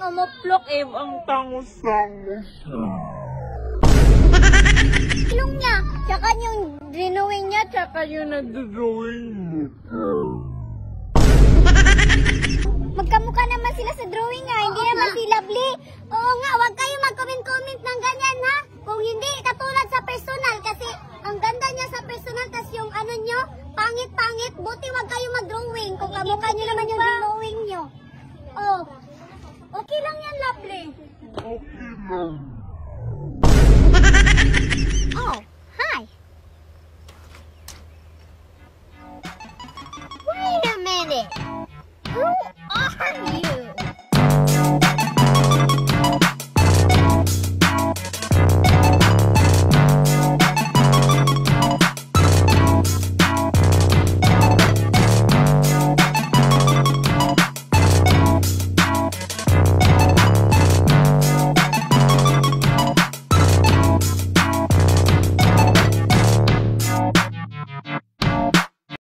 umuplok eh. Ang tangos-tangos. Ilong niya, tsaka yung drawing niya, tsaka Yung nagdodrawing mo. magkamukha naman sila sa drawing nga, hindi naman si Lovely. Oo nga, wag kayo mag-comment-comment ng ganyan ha. Kung hindi, katulad sa personal, kasi ang ganda niya sa personal, tas yung ano nyo, pangit-pangit, buti wag kayo mag-drawing. Kung kamukha nyo naman yung drawing nyo. Oh, okay lang yan, Lovely. Okay lang. Oh, hi. Wait a minute. Who are you?